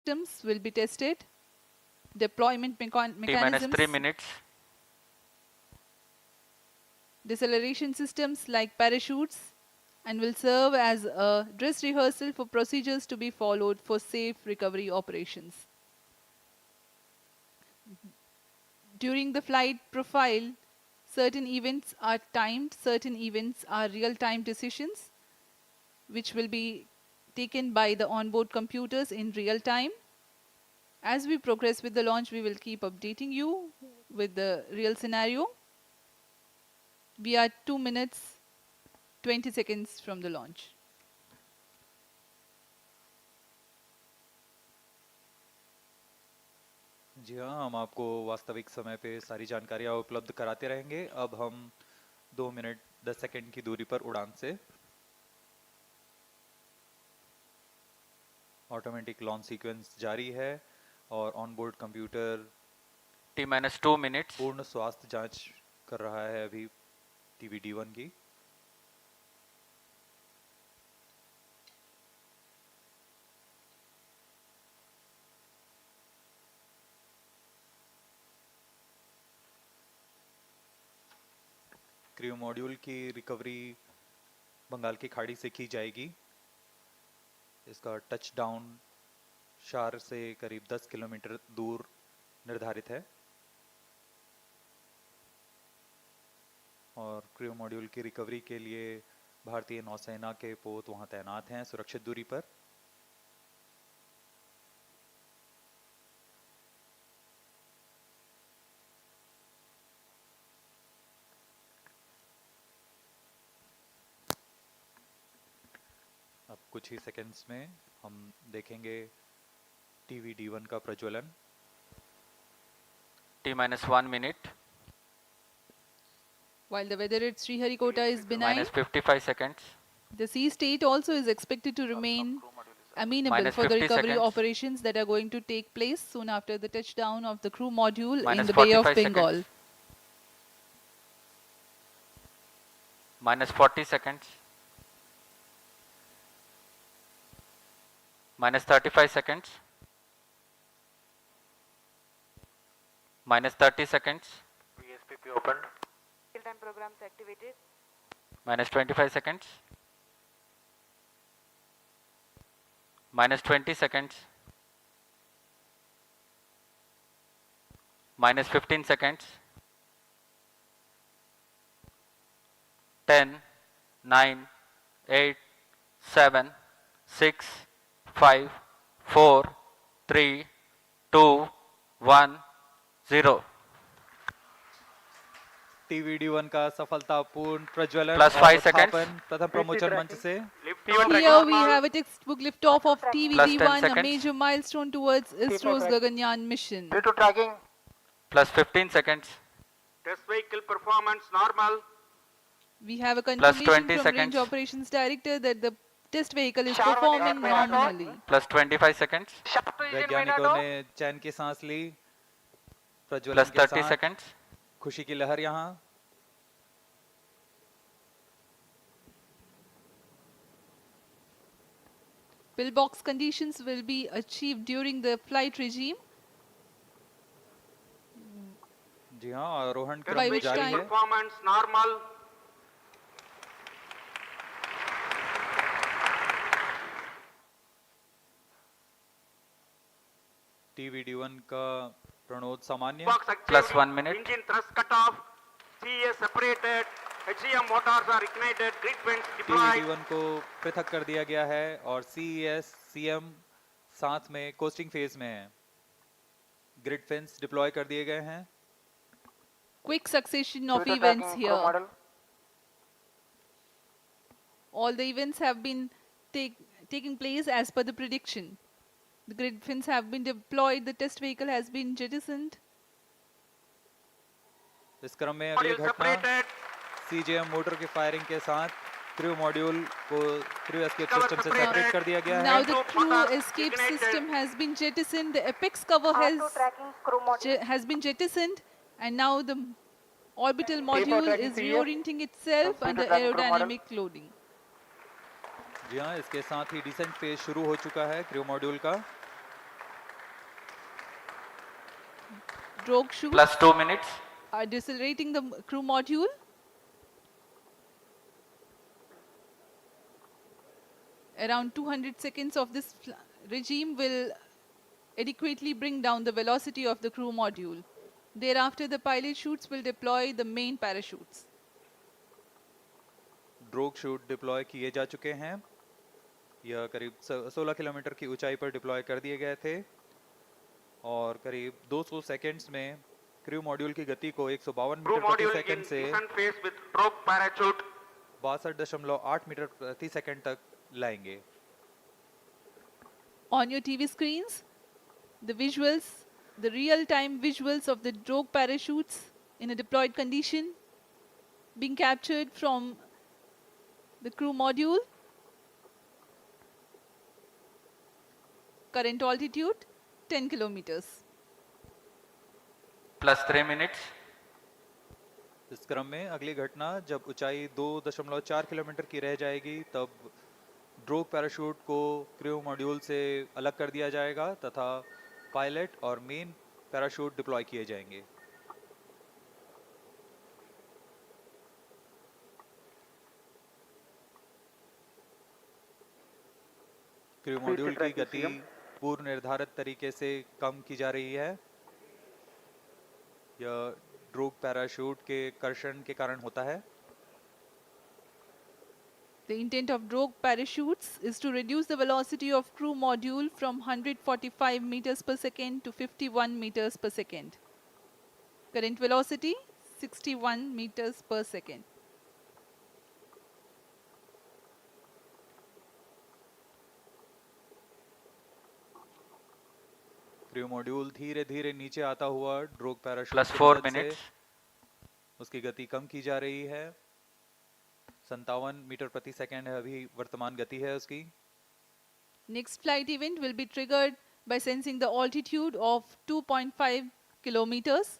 systems will be tested. Deployment mechanisms. T-minus 3 minutes. Deceleration systems like parachutes, and will serve as a dress rehearsal for procedures to be followed for safe recovery operations. During the flight profile, certain events are timed, certain events are real-time decisions, which will be taken by the onboard computers in real time. As we progress with the launch, we will keep updating you with the real scenario. We are 2 minutes, 20 seconds from the launch. जी हाँ, हम आपको वास्तविक समय पे सारी जानकारियाँ उपलब्ध कराते रहेंगे। अब हम 2 मिनट 10 सेकंड की दूरी पर उड़ान से ऑटोमेटिक लॉन्च सीक्वेंस जारी है और ऑनबोर्ड कंप्यूटर T-minus 2 minutes. पूर्ण स्वास्थ्य जांच कर रहा है अभी TV-D1 की। क्रू मॉड्यूल की रिकवरी बंगाल की खाड़ी से की जाएगी। इसका टच डाउन शार से करीब 10 किलोमीटर दूर निर्धारित है और क्रू मॉड्यूल की रिकवरी के लिए भारतीय नौसेना के पोत वहां तैनात हैं सुरक्षित दूरी पर। अब कुछ ही सेकंड्स में हम देखेंगे TV-D1 का प्रज्वलन। T-minus 1 minute. While the weather at Sriharikota is benign, Minus 55 seconds. the sea state also is expected to remain amenable Minus for the 50 recovery seconds. operations that are going to take place soon after the touchdown of the crew module Minus in the Bay of 45 Bengal. seconds. Minus 40 seconds. Minus 35 seconds. Minus 30 seconds. PSPP opened. Real-time programs activated. Minus 25 seconds. Minus 20 seconds. Minus 15 seconds. 10, 9, 8, 7, 6, 5, 4, 3, 2, 1, 0. TV-D1 का सफलतापूर्ण प्रज्वलन Plus और 5 seconds. उत्थापन प्रथम प्रमोचन मंच से। Here we have a textbook liftoff of Plus 10 TV-D1, a seconds. major milestone towards ISRO's Gaganyaan mission. Due to tracking, Plus 15 seconds. test vehicle performance normal. We have a 20 confirmation from seconds. Range Operations Director that the test vehicle is SHAR performing normally. Plus 25 seconds. Sharp to engine वैज्ञानिकों window. ने चैन की सांस ली। प्रज्वलन Plus के 30 साथ seconds. खुशी की लहर यहाँ। Pillbox conditions will be achieved during the flight regime. जी हाँ, आरोहण By क्रम which जारी time- है। Performance normal. TV-D1 का प्रणोद सामान्य। Box achieved. Plus 1 minute. Engine thrust cut off. CES separated. HCM motors are ignited. Grid vents deployed. TV-D1 को पृथक कर दिया गया है और CES, CM साथ में कोस्टिंग फेज में है। ग्रिड फेंस डिप्लॉय कर दिए गए हैं। Quick succession of Due to events tracking, crew here. model. All the events have been taking place as per the prediction. The grid fins have been deployed. The test vehicle has been jettisoned. इस क्रम में अगली Module घटना separated. CJM motor की firing के साथ crew module को crew escape Cover system से separated. सेपरेट कर दिया गया Now है। the Two crew motors escape ignited. system has been jettisoned. The apex cover R2 tracking crew module. has been jettisoned, and now the orbital module tracking is CES. reorienting itself Computer under tracking crew model. aerodynamic loading. जी हाँ, इसके साथ ही decent phase शुरू हो चुका है crew module का। drogue chutes Plus 2 minutes. are decelerating the crew module. Around 200 seconds of this regime will adequately bring down the velocity of the crew module. Thereafter, the pilot chutes will deploy the main parachutes. Drogue shoot deploy किए जा चुके हैं। यह करीब 16 kilometre की ऊंचाई पर deploy कर दिए गए थे और करीब 200 सेकंड्स में क्रू मॉड्यूल की गति को 152 Crew मीटर प्रति module सेकंड in से descent phase with drogue parachute. 62.8 metre प्रति सेकंड तक लाएंगे। On your TV screens, the visuals, the real-time visuals of the drogue parachutes in a deployed condition being captured from the crew module. Current altitude 10 kilometers. Plus 3 minutes. इस क्रम में अगली घटना जब ऊंचाई 2.4 किलोमीटर की रह जाएगी तब ड्रोग पैराशूट को क्रू मॉड्यूल से अलग कर दिया जाएगा तथा पायलट और मेन पैराशूट डिप्लॉय किए जाएंगे। क्रू मॉड्यूल की गति पूर्व निर्धारित तरीके से कम की जा रही है। यह ड्रोग पैराशूट के कर्षण के कारण होता है। The intent of drogue parachutes is to reduce the velocity of crew module from 145 meters per second to 51 meters per second. Current velocity 61 meters per second. Crew module धीरे धीरे नीचे आता हुआ ड्रोग पैराशूट Plus की 4 मदद से minutes. उसकी गति कम की जा रही है। 57 मीटर प्रति सेकंड है अभी वर्तमान गति है उसकी। Next flight event will be triggered by sensing the altitude of 2.5 kilometers,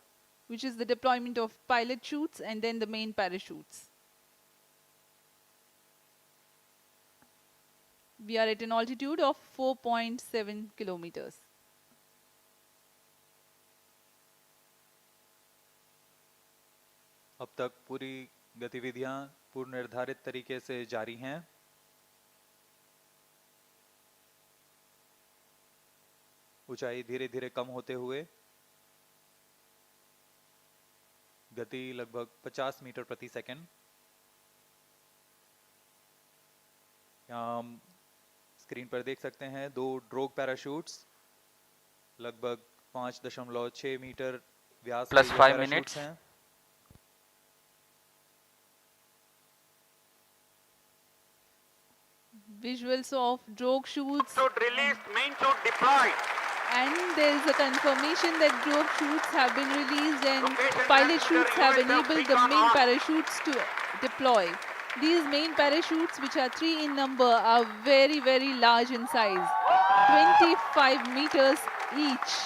which is the deployment of pilot chutes and then the main parachutes. We are at an altitude of 4.7 kilometers. अब तक पूरी गतिविधियां पूर्व निर्धारित तरीके से जारी हैं। ऊंचाई धीरे धीरे कम होते हुए गति लगभग 50 मीटर प्रति सेकंड। यहाँ हम स्क्रीन पर देख सकते हैं दो ड्रोग पैराशूट्स लगभग 5.6 मीटर व्यास के Plus ये 5 पैराशूट्स minutes. हैं। Visuals of drogue chutes, Chute released, main chute deployed. and there is a confirmation that drogue chutes have been released and Location pilot transmitter chutes have USF enabled the beacon main on. parachutes to deploy. These main parachutes, which are 3 in number, are very, very large in size, 25 meters each.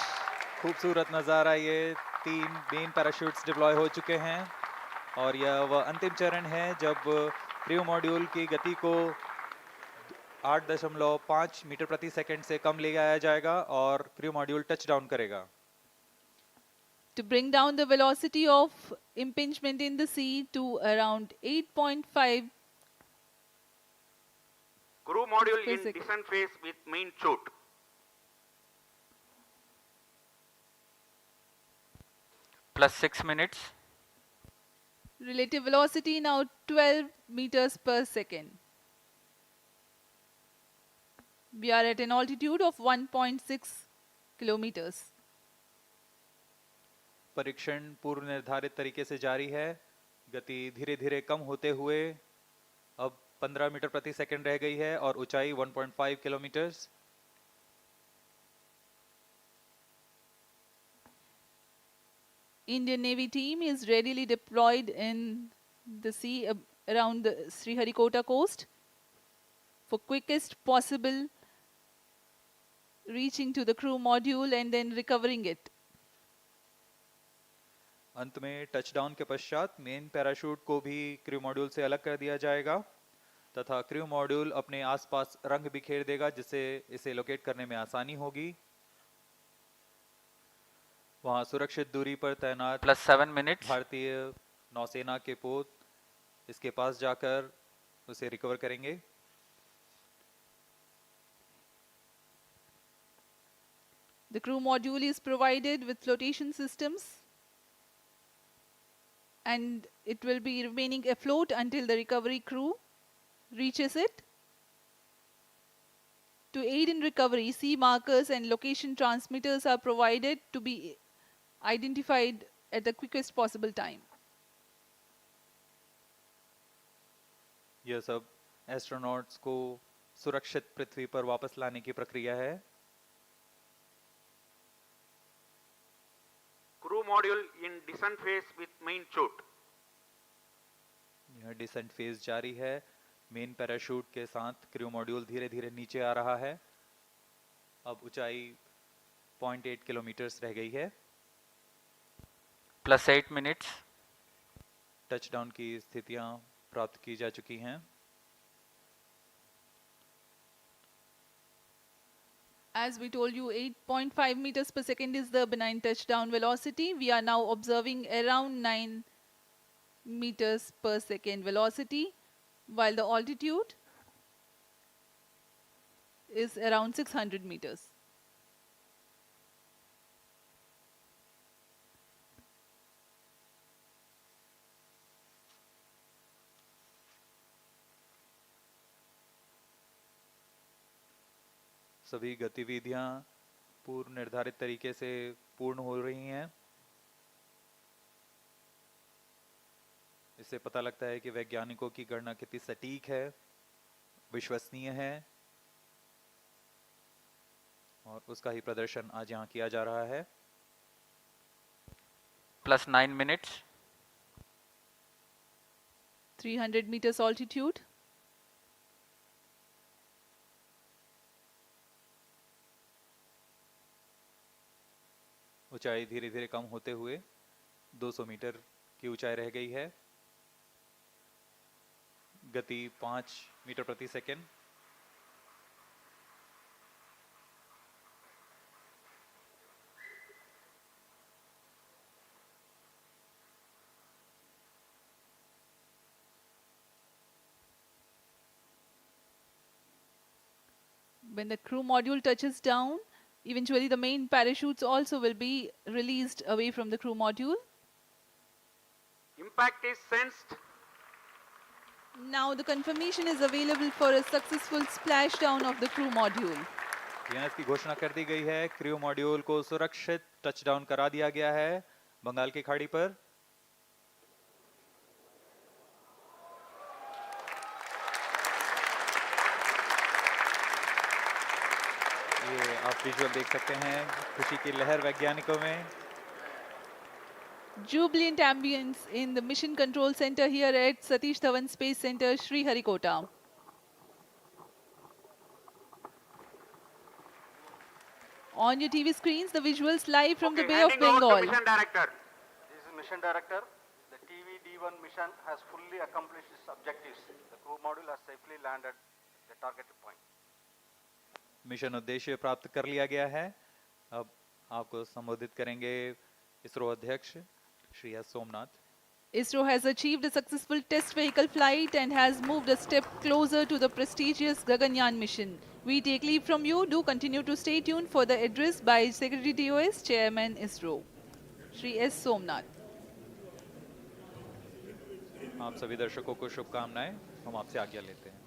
खूबसूरत नज़ारा ये 3 main parachutes deploy हो चुके हैं और यह वह अंतिम चरण है जब क्रू मॉड्यूल की गति को 8.5 मीटर प्रति सेकंड से कम ले आया जाएगा और क्रू मॉड्यूल टच डाउन करेगा। To bring down the velocity of impingement in the sea to around 8.5 Crew module per in second. descent phase with main chute. Plus 6 minutes. relative velocity now 12 meters per second. We are at an altitude of 1.6 kilometers. परीक्षण पूर्व निर्धारित तरीके से जारी है। गति धीरे धीरे कम होते हुए अब 15 मीटर प्रति सेकंड रह गई है और ऊंचाई 1.5 kilometre. Indian Navy team is readily deployed in the sea around the Sriharikota coast for quickest possible reaching to the crew module and then recovering it. अंत में टचडाउन के पश्चात मेन पैराशूट को भी क्रू मॉड्यूल से अलग कर दिया जाएगा तथा क्रू मॉड्यूल अपने आसपास रंग बिखेर देगा जिससे इसे लोकेट करने में आसानी होगी। वहां सुरक्षित दूरी पर तैनात plus 7 minutes, भारतीय नौसेना के पोत इसके पास जाकर उसे रिकवर करेंगे। The crew module is provided with flotation systems and it will be remaining afloat until the recovery crew reaches it. To aid in recovery, sea markers and location transmitters are provided to be identified at the quickest possible time. यह सब astronauts को सुरक्षित पृथ्वी पर वापस लाने की प्रक्रिया है। Crew module in descent phase with main chute. यह डिसेंट फेज जारी है। मेन पैराशूट के साथ क्रू मॉड्यूल धीरे धीरे नीचे आ रहा है। अब ऊंचाई 0.8 किलोमीटर रह गई है। plus 8 minutes, टचडाउन की स्थितियां प्राप्त की जा चुकी हैं। As we told you, 8.5 meters per second is the benign touchdown velocity. We are now observing around 9 meters per second velocity, while the altitude is around 600 meters. सभी गतिविधियां पूर्व निर्धारित तरीके से पूर्ण हो रही हैं। इससे पता लगता है कि वैज्ञानिकों की गणना कितनी सटीक है, विश्वसनीय है और उसका ही प्रदर्शन आज यहाँ किया जा रहा है। plus 9 minutes, 300 meters altitude. ऊंचाई धीरे धीरे कम होते हुए 200 मीटर की ऊंचाई रह गई है। गति 5 मीटर प्रति second. When the crew module touches down, eventually the main parachutes also will be released away from the crew module. Impact is sensed. Now the confirmation is available for a successful splashdown of the crew module. यहाँ इसकी घोषणा कर दी गई है। Crew module को सुरक्षित touchdown करा दिया गया है बंगाल की खाड़ी पर। ये आप विजुअल देख सकते हैं, खुशी की लहर वैज्ञानिकों में। Jubilant ambience in the Mission Control Center here at Satish Dhawan Space Center, Sriharikota. On your TV screens, the visuals live from the Bay of Handing over to Bengal. Mission Director. This is Mission Director. The TV-D1 mission has fully accomplished its objectives. The crew module has safely landed at the targeted point. Mission उद्देश्य प्राप्त कर लिया गया है। अब आपको संबोधित करेंगे इसरो अध्यक्ष Shri S Somnath. ISRO has achieved a successful test vehicle flight and has moved a step closer to the prestigious Gaganyaan mission. We take leave from you. Do continue to stay tuned for the address by Secretary DOS, Chairman ISRO, Shri S. Somnath. आप सभी दर्शकों को शुभकामनाएं। हम आपसे आज्ञा लेते हैं।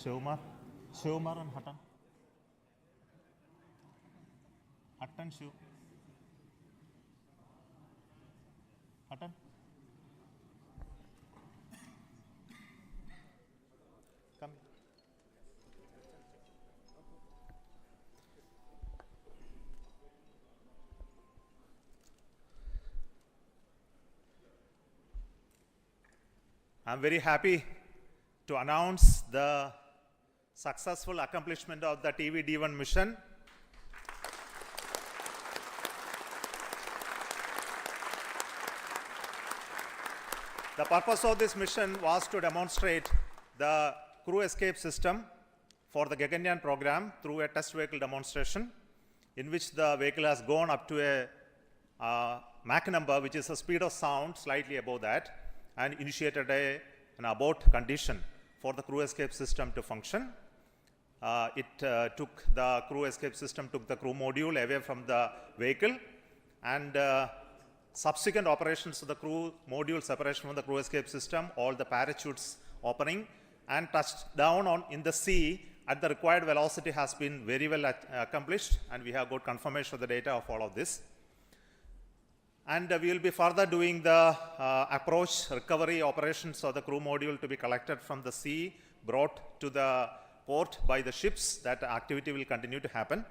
Shivkumar and Hutton. Hutton, Shiv. Hutton. Come. I'm very happy to announce the successful accomplishment of the TV-D1 mission. The purpose of this mission was to demonstrate the crew escape system for the Gaganyaan program through a test vehicle demonstration, in which the vehicle has gone up to a Mach number, which is a speed of sound slightly above that, and initiated an abort condition for the crew escape system to function. The crew escape system took the crew module away from the vehicle, and subsequent operations of the crew module separation from the crew escape system, all the parachutes opening, and touched down in the sea at the required velocity has been very well accomplished, and we have got confirmation of the data of all of this. And we will be further doing the approach recovery operations of the crew module to be collected from the sea, brought to the port by the ships. That activity will continue to happen.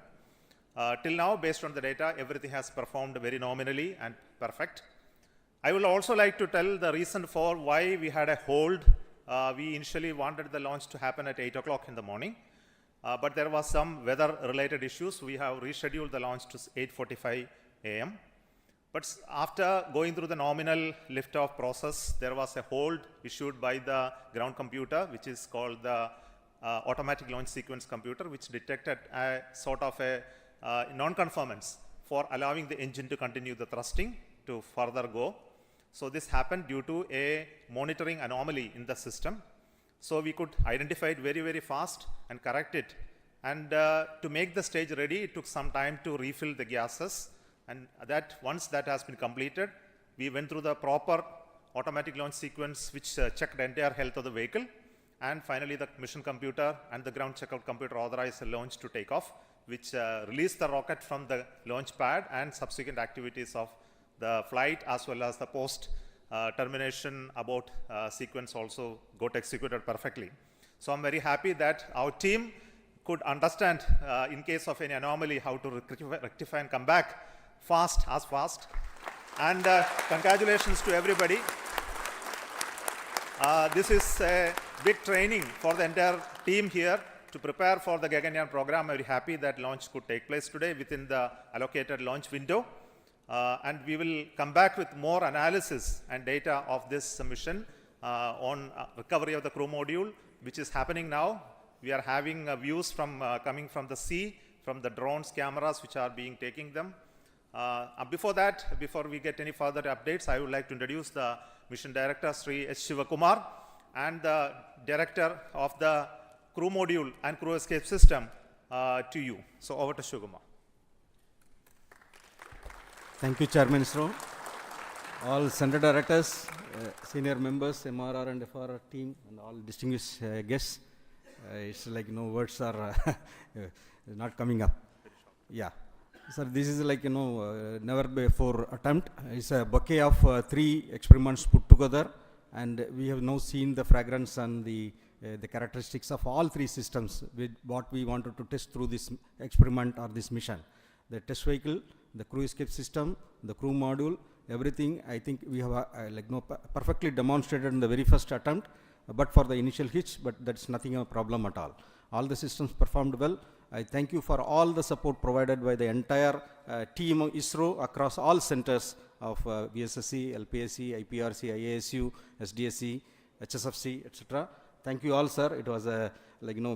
Till now, based on the data, everything has performed very nominally and perfect. I would also like to tell the reason for why we had a hold. We initially wanted the launch to happen at 8 o'clock in the morning, but there was some weather-related issues. We have rescheduled the launch to 8:45 a.m. But after going through the nominal liftoff process, there was a hold issued by the ground computer, which is called the automatic launch sequence computer, which detected a sort of a non-conformance for allowing the engine to continue the thrusting to further go. So this happened due to a monitoring anomaly in the system. So we could identify it very, very fast and correct it. And to make the stage ready, it took some time to refill the gases. And that once that has been completed, we went through the proper automatic launch sequence, which checked the entire health of the vehicle. And finally, the mission computer and the ground checkout computer authorized the launch to take off, which released the rocket from the launch pad, and subsequent activities of the flight as well as the post termination abort sequence also got executed perfectly. So I'm very happy that our team could understand in case of any anomaly how to rectify and come back fast. And congratulations to everybody. This is a big training for the entire team here to prepare for the Gaganyaan program. I'm very happy that launch could take place today within the allocated launch window. And we will come back with more analysis and data of this mission on recovery of the crew module, which is happening now. We are having views from coming from the sea, from the drones, cameras, which are being taking them. Before we get any further updates, I would like to introduce the mission director, Sri H. Shivakumar, and the director of the crew module and crew escape system to you. So over to Shivakumar. Thank you, Chairman ISRO. All center directors, senior members, MRR and FRR team, and all distinguished guests. It's like words are not coming up. Yeah. Sir, this is like, never before attempt. It's a bouquet of 3 experiments put together, and we have now seen the fragrance and the characteristics of all 3 systems with what we wanted to test through this experiment or this mission. The test vehicle, the crew escape system, the crew module, everything I think we have perfectly demonstrated in the very first attempt, but for the initial hitch, but that's nothing a problem at all. All the systems performed well. I thank you for all the support provided by the entire team of ISRO across all centers of VSSC, LPSC, IPRC, IASU, SDSC, HSFC, etc. Thank you all, sir. It was a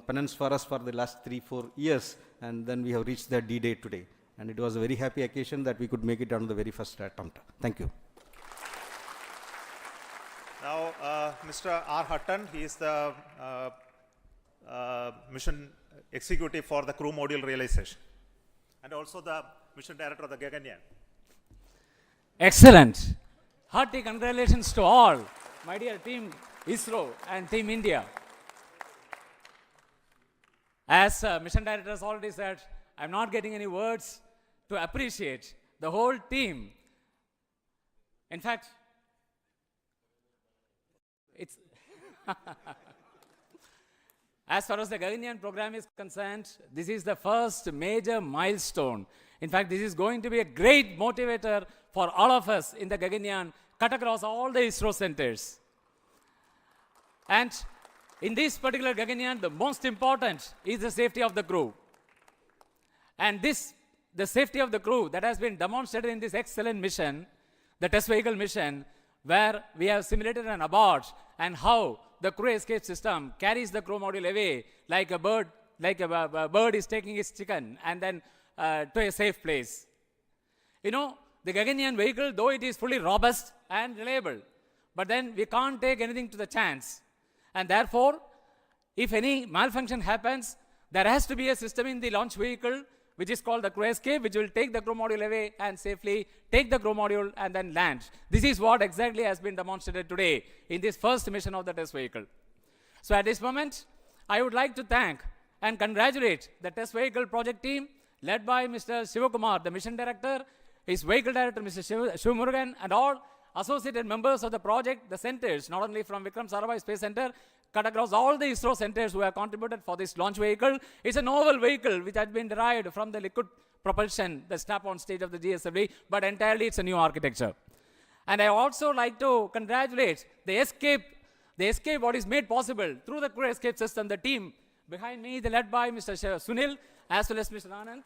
penance for us for the last 3-4 years, and then we have reached the D-Day today. And it was a very happy occasion that we could make it on the very first attempt. Thank you. Now, Mr. R. Hutton, he is the mission executive for the crew module realization, and also the mission director of the Gaganyaan. Excellent. Hearty congratulations to all, my dear team ISRO and team India. As mission director has already said, I'm not getting any words to appreciate the whole team. In fact, it's as far as the Gaganyaan program is concerned, this is the first major milestone. In fact, this is going to be a great motivator for all of us in the Gaganyaan, cut across all the ISRO centers. And in this particular Gaganyaan, the most important is the safety of the crew. And the safety of the crew that has been demonstrated in this excellent mission, the test vehicle mission, where we have simulated an abort and how the crew escape system carries the crew module away like a bird is taking its chicken and then to a safe place. You know, the Gaganyaan vehicle, though it is fully robust and reliable, but then we can't take anything to the chance. And therefore, if any malfunction happens, there has to be a system in the launch vehicle which is called the crew escape, which will take the crew module away and safely take the crew module and then land. This is what exactly has been demonstrated today in this first mission of the test vehicle. So at this moment, I would like to thank and congratulate the test vehicle project team led by Mr. Shivakumar, the mission director, his vehicle director, Mr. Shivamurugan, and all associated members of the project, the centers, not only from Vikram Sarabhai Space Center, cut across all the ISRO centers who have contributed for this launch vehicle. It's a novel vehicle which has been derived from the liquid propulsion, the strap-on stage of the GSLV, but entirely it's a new architecture. And I also like to congratulate the escape what is made possible through the crew escape system, the team behind me, led by Mr. Sunil, as well as Mr. Anand,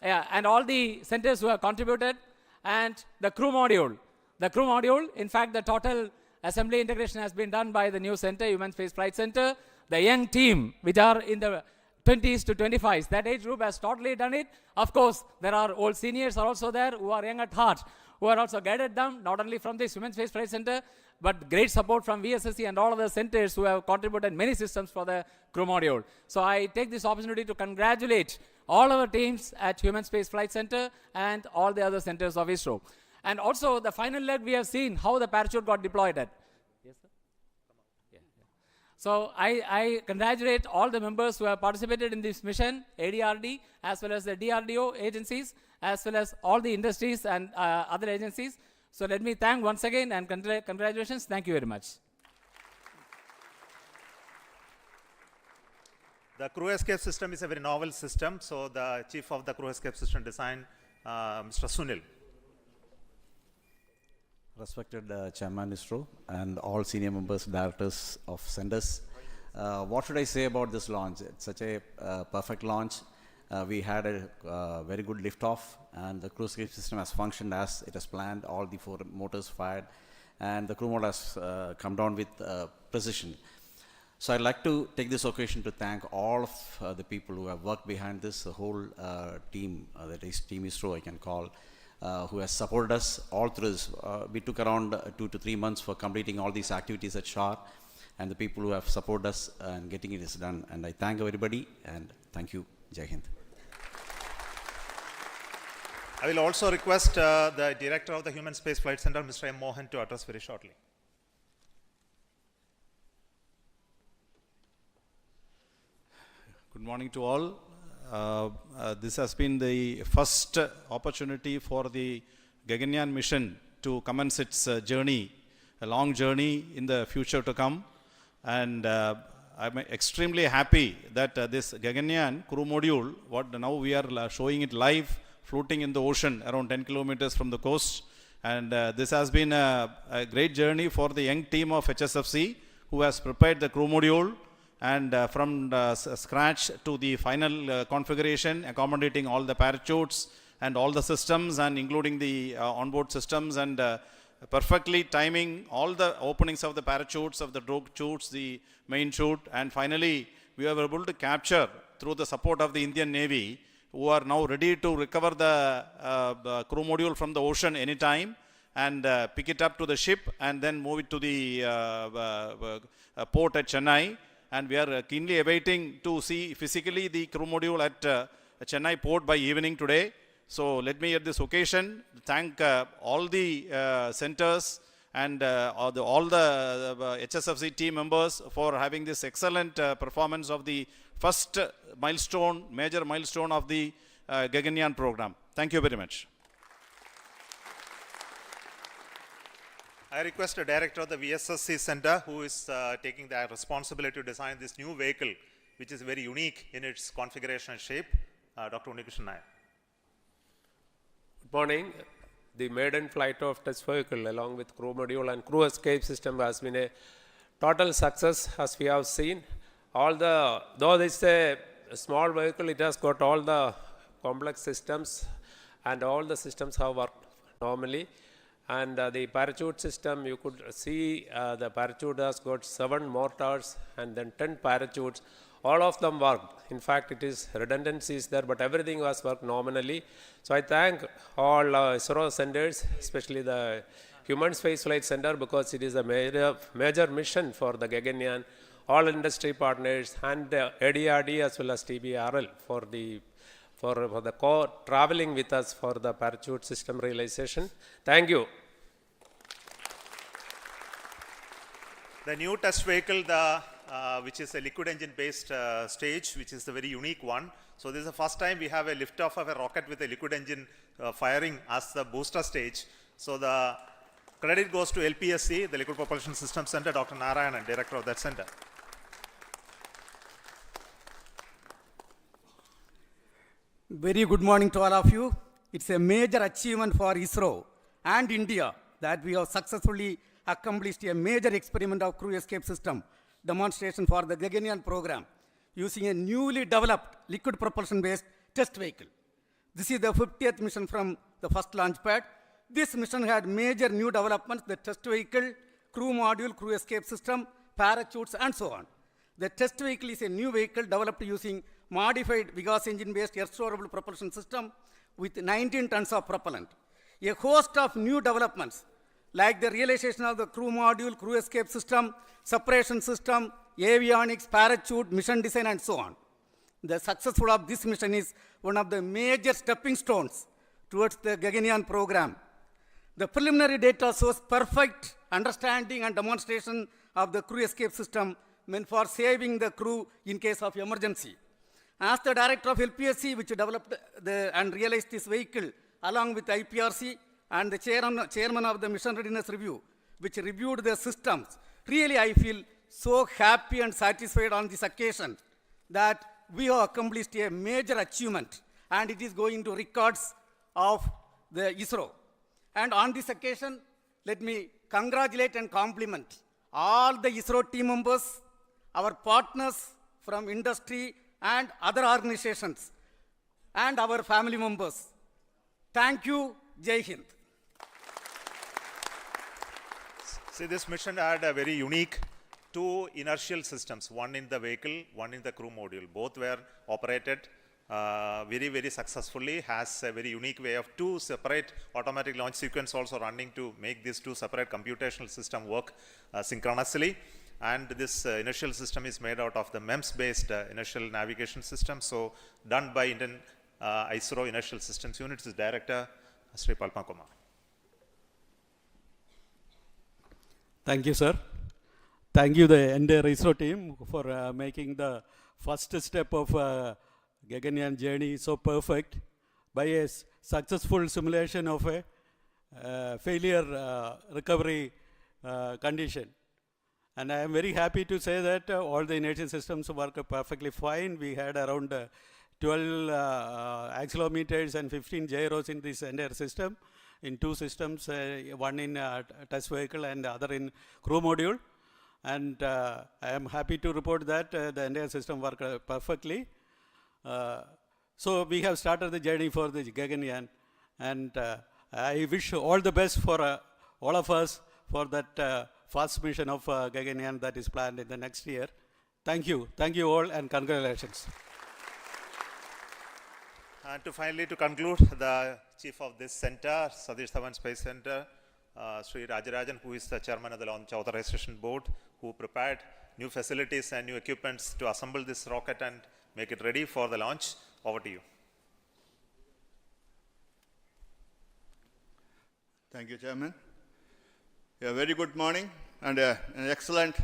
and all the centers who have contributed, and the crew module. The crew module, in fact, the total assembly integration has been done by the new center, Human Space Flight Center. The young team, which are in the 20s to 25s, that age group has totally done it. Of course, there are old seniors are also there who are young at heart, who are also guided them, not only from this Human Space Flight Center, but great support from VSSC and all other centers who have contributed many systems for the crew module. So I take this opportunity to congratulate all our teams at Human Space Flight Center and all the other centers of ISRO. And also the final leg, we have seen how the parachute got deployed at. Yes, sir? Yeah. So I congratulate all the members who have participated in this mission, ADRD, as well as the DRDO agencies, as well as all the industries and other agencies. So let me thank once again and congratulations. Thank you very much. The crew escape system is a very novel system. So the chief of the crew escape system design, Mr. Sunil. Respected Chairman ISRO and all senior members, directors of centers. What should I say about this launch? It's such a perfect launch. We had a very good liftoff, and the crew escape system has functioned as it has planned. All the 4 motors fired, and the crew mode has come down with precision. So I'd like to take this occasion to thank all of the people who have worked behind this, the whole team, that is Team ISRO I can call, who has supported us all through this. We took around 2 to 3 months for completing all these activities at SHAR, and the people who have supported us and getting it is done. And I thank everybody, and thank you. Jai Hind. I will also request the director of the Human Space Flight Center, Mr. M. Mohan, to address very shortly. Good morning to all. This has been the first opportunity for the Gaganyaan mission to commence its journey, a long journey in the future to come. And I'm extremely happy that this Gaganyaan crew module, what now we are showing it live, floating in the ocean around 10 kilometers from the coast. And this has been a great journey for the young team of HSFC, who has prepared the crew module, and from scratch to the final configuration, accommodating all the parachutes and all the systems, and including the onboard systems, and perfectly timing all the openings of the parachutes, of the drogue chutes, the main chute. And finally, we were able to capture, through the support of the Indian Navy, who are now ready to recover the crew module from the ocean anytime, and pick it up to the ship and then move it to the port at Chennai. And we are keenly awaiting to see physically the crew module at Chennai port by evening today. So let me at this occasion thank all the centers and all the HSFC team members for having this excellent performance of the first milestone, major milestone of the Gaganyaan program. Thank you very much. I request the director of the VSSC Center, who is taking the responsibility to design this new vehicle, which is very unique in its configuration and shape, Dr. Unnikrishnan Nair. Good morning. The maiden flight of test vehicle along with crew module and crew escape system has been a total success as we have seen. Though it's a small vehicle, it has got all the complex systems and all the systems have worked normally. And the parachute system, you could see the parachute has got 7 mortars and then 10 parachutes. All of them worked. In fact, it is redundancies there, but everything was worked nominally. So I thank all ISRO centers, especially the Human Spaceflight Center, because it is a major mission for the Gaganyaan, all industry partners and ADRD as well as TBRL for the traveling with us for the parachute system realization. Thank you. The new test vehicle, which is a liquid engine based stage, which is a very unique one. So this is the first time we have a liftoff of a rocket with a liquid engine firing as the booster stage. So the credit goes to LPSC, the Liquid Propulsion System Center, Dr. Narayanan, director of that center. Very good morning to all of you. It's a major achievement for ISRO and India that we have successfully accomplished a major experiment of crew escape system demonstration for the Gaganyaan program using a newly developed liquid propulsion based test vehicle. This is the 50th mission from the first launch pad. This mission had major new developments: the test vehicle, crew module, crew escape system, parachutes, and so on. The test vehicle is a new vehicle developed using modified Vigas engine-based air-storable propulsion system with 19 tons of propellant. A host of new developments like the realization of the crew module, crew escape system, separation system, avionics, parachute, mission design, and so on. The success of this mission is one of the major stepping stones towards the Gaganyaan program. The preliminary data shows perfect understanding and demonstration of the crew escape system meant for saving the crew in case of emergency. As the director of LPSC, which developed and realized this vehicle, along with IPRC and the chairman of the Mission Readiness Review, which reviewed the systems, really I feel so happy and satisfied on this occasion that we have accomplished a major achievement, and it is going to records of the ISRO. And on this occasion, let me congratulate and compliment all the ISRO team members, our partners from industry and other organizations, and our family members. Thank you. Jai Hind. See, this mission had a very unique 2 inertial systems, one in the vehicle, one in the crew module. Both were operated very, very successfully, has a very unique way of 2 separate automatic launch sequence also running to make these 2 separate computational system work synchronously. And this inertial system is made out of the MEMS-based inertial navigation system. So done by Indian ISRO Inertial Systems Unit's Director, Sri Palma Kumar. Thank you, sir. Thank you, the entire ISRO team, for making the first step of Gaganyaan journey so perfect by a successful simulation of a failure recovery condition. And I am very happy to say that all the inertial systems work perfectly fine. We had around 12 accelerometers and 15 gyros in this entire system, in 2 systems, one in test vehicle and the other in crew module. And I am happy to report that the entire system worked perfectly. So we have started the journey for the Gaganyaan, and I wish all the best for all of us for that first mission of Gaganyaan that is planned in the next year. Thank you all, and congratulations. And to conclude, the chief of this center, Satish Dhawan Space Center, Sri Rajarajan, who is the chairman of the Launch Authorization Board, who prepared new facilities and new equipments to assemble this rocket and make it ready for the launch. Over to you. Thank you, Chairman. A very good morning and an excellent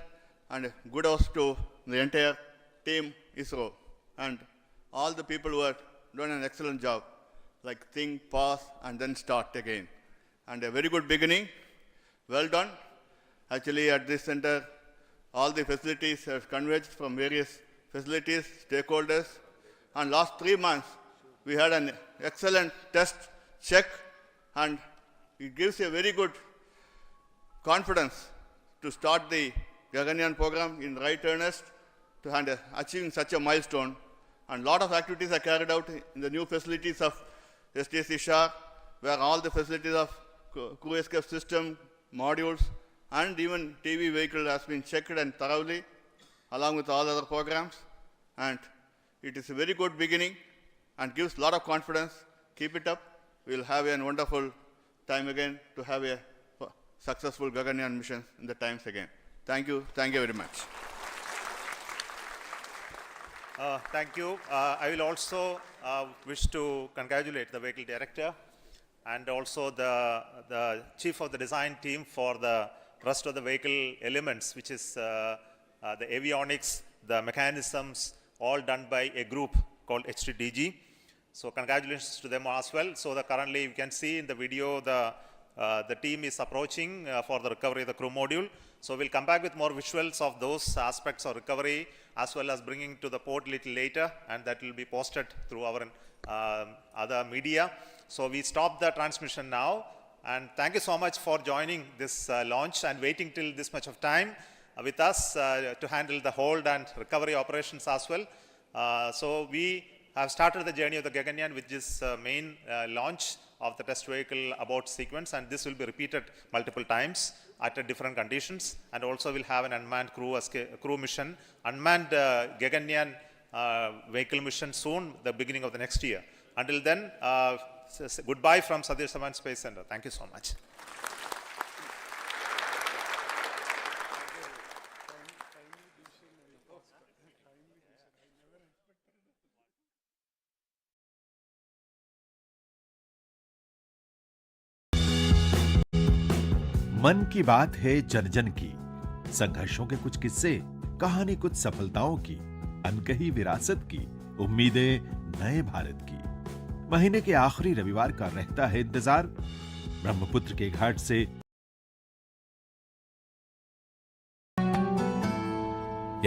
and good house to the entire team ISRO and all the people who are doing an excellent job, like think, pause, and then start again. And a very good beginning. Well done. Actually, at this center, all the facilities have converged from various facilities, stakeholders, and last 3 months, we had an excellent test check, and it gives a very good confidence to start the Gaganyaan program in right earnest to achieving such a milestone. And lot of activities are carried out in the new facilities of SDSC SHAR, where all the facilities of crew escape system, modules, and even TV vehicle has been checked and thoroughly, along with all other programs. And it is a very good beginning and gives a lot of confidence. Keep it up. We will have a wonderful time again to have a successful Gaganyaan mission in the times again. Thank you. Thank you very much. Thank you. I will also wish to congratulate the vehicle director and also the chief of the design team for the rest of the vehicle elements, which is the avionics, the mechanisms, all done by a group called HTDG. So congratulations to them as well. So currently you can see in the video the team is approaching for the recovery of the crew module. So we'll come back with more visuals of those aspects of recovery as well as bringing to the port a little later, and that will be posted through our other media. So we stop the transmission now, and thank you so much for joining this launch and waiting till this much of time with us to handle the hold and recovery operations as well. So we have started the journey of the Gaganyaan with this main launch of the test vehicle abort sequence, and this will be repeated multiple times at different conditions, and also will have an unmanned crew mission, unmanned Gaganyaan vehicle mission soon, the beginning of the next year. Until then, goodbye from Satish Space Center. Thank you so much. मन की बात है जन जन की, संघर्षों के कुछ किस्से, कहानी कुछ सफलताओं की, अनकही विरासत की, उम्मीदें नए भारत की। महीने के आखिरी रविवार का रहता है इंतजार, ब्रह्मपुत्र के घाट से।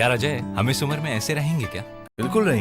यार अजय, हम इस उम्र में ऐसे रहेंगे क्या? बिल्कुल नहीं।